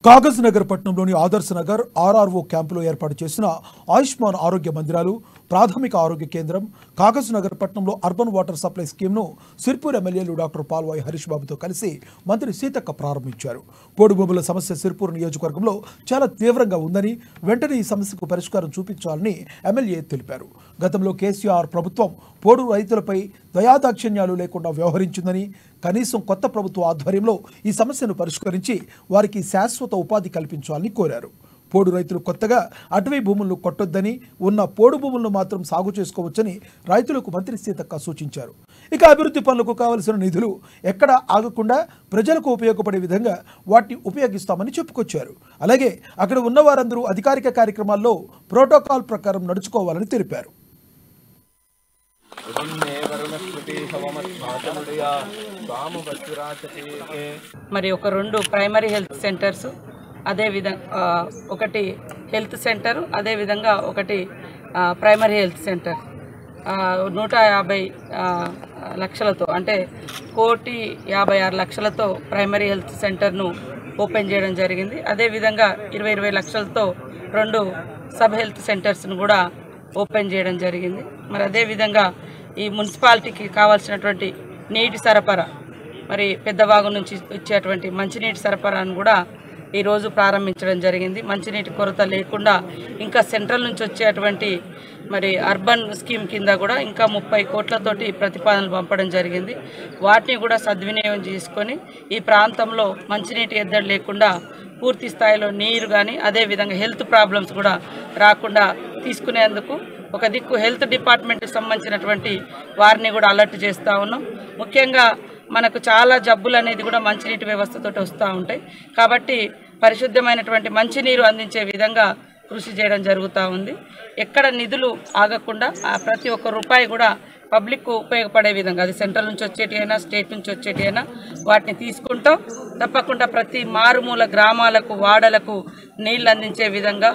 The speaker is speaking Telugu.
కాగజ్ నగర్ పట్టణంలోని ఆదర్శ్ నగర్ ఆర్ఆర్ఓ క్యాంపులో ఏర్పాటు చేసిన ఆయుష్మాన్ ఆరోగ్య మందిరాలు ప్రాథమిక ఆరోగ్య కేంద్రం కాగజ్ నగర్ పట్టణంలో అర్బన్ వాటర్ సప్లై స్కీమ్ను సిర్పూర్ ఎమ్మెల్యేలు డాక్టర్ పాల్వాయి హరీష్ బాబుతో కలిసి మంత్రి సీతక్క ప్రారంభించారు. పోడుభూముల సమస్య సిర్పూర్ నియోజకవర్గంలో చాలా తీవ్రంగా ఉందని వెంటనే ఈ సమస్యకు పరిష్కారం చూపించాలని ఎమ్మెల్యే తెలిపారు. గతంలో కేసీఆర్ ప్రభుత్వం పోడు రైతులపై దయాదాక్షిణ్యాలు లేకుండా వ్యవహరించిందని, కనీసం కొత్త ప్రభుత్వ ఆధ్వర్యంలో ఈ సమస్యను పరిష్కరించి వారికి శాశ్వత ఉపాధి కల్పించాలని కోరారు. పోడు రైతులు కొత్తగా అటవీ భూములను కొట్టొద్దని, ఉన్న పోడు భూములను మాత్రం సాగు చేసుకోవచ్చని రైతులకు మంత్రి సీతక్క సూచించారు. ఇక అభివృద్ధి పనులకు కావలసిన నిధులు ఎక్కడ ఆగకుండా ప్రజలకు ఉపయోగపడే విధంగా వాటిని ఉపయోగిస్తామని చెప్పుకొచ్చారు. అలాగే అక్కడ ఉన్న వారందరూ అధికారిక కార్యక్రమాల్లో ప్రోటోకాల్ ప్రకారం నడుచుకోవాలని తెలిపారు. మరి ఒక 2 ప్రైమరీ హెల్త్ సెంటర్స్, అదే విధంగా ఒకటి హెల్త్ సెంటర్, అదే విధంగా ఒకటి ప్రైమరీ హెల్త్ సెంటర్ 150 లక్షలతో అంటే 1,56,00,000తో ప్రైమరీ హెల్త్ సెంటర్ను ఓపెన్ చేయడం జరిగింది. అదేవిధంగా 20 లక్షలతో 2 సబ్ హెల్త్ సెంటర్స్ను కూడా ఓపెన్ చేయడం జరిగింది. మరి అదేవిధంగా ఈ మున్సిపాలిటీకి కావాల్సినటువంటి నీటి సరఫరా, మరి పెద్దవాగు నుంచి వచ్చేటువంటి మంచినీటి సరఫరాను కూడా ఈరోజు ప్రారంభించడం జరిగింది. మంచినీటి కొరత లేకుండా ఇంకా సెంట్రల్ నుంచి వచ్చేటువంటి మరి అర్బన్ స్కీమ్ కింద కూడా ఇంకా 30 కోట్లతోటి ప్రతిపాదనలు పంపడం జరిగింది. వాటిని కూడా సద్వినియోగం చేసుకొని ఈ ప్రాంతంలో మంచినీటి ఎద్దడి లేకుండా పూర్తి స్థాయిలో నీరు కానీ అదేవిధంగా హెల్త్ ప్రాబ్లమ్స్ కూడా రాకుండా తీసుకునేందుకు ఒక దిక్కు హెల్త్ డిపార్ట్మెంట్కి సంబంధించినటువంటి వారిని కూడా అలర్ట్ చేస్తూ ఉన్నాం. ముఖ్యంగా మనకు చాలా జబ్బులు అనేది కూడా మంచినీటి వ్యవస్థతో వస్తూ ఉంటాయి. కాబట్టి పరిశుద్ధమైనటువంటి మంచినీరు అందించే విధంగా కృషి చేయడం జరుగుతూ ఉంది. ఎక్కడ నిధులు ఆగకుండా ప్రతి ఒక్క రూపాయి కూడా పబ్లిక్కు ఉపయోగపడే విధంగా, అది సెంట్రల్ నుంచి వచ్చేటి అయినా స్టేట్ నుంచి వచ్చేటి అయినా వాటిని తీసుకుంటాం. తప్పకుండా ప్రతి మారుమూల గ్రామాలకు వాడలకు నీళ్ళు అందించే విధంగా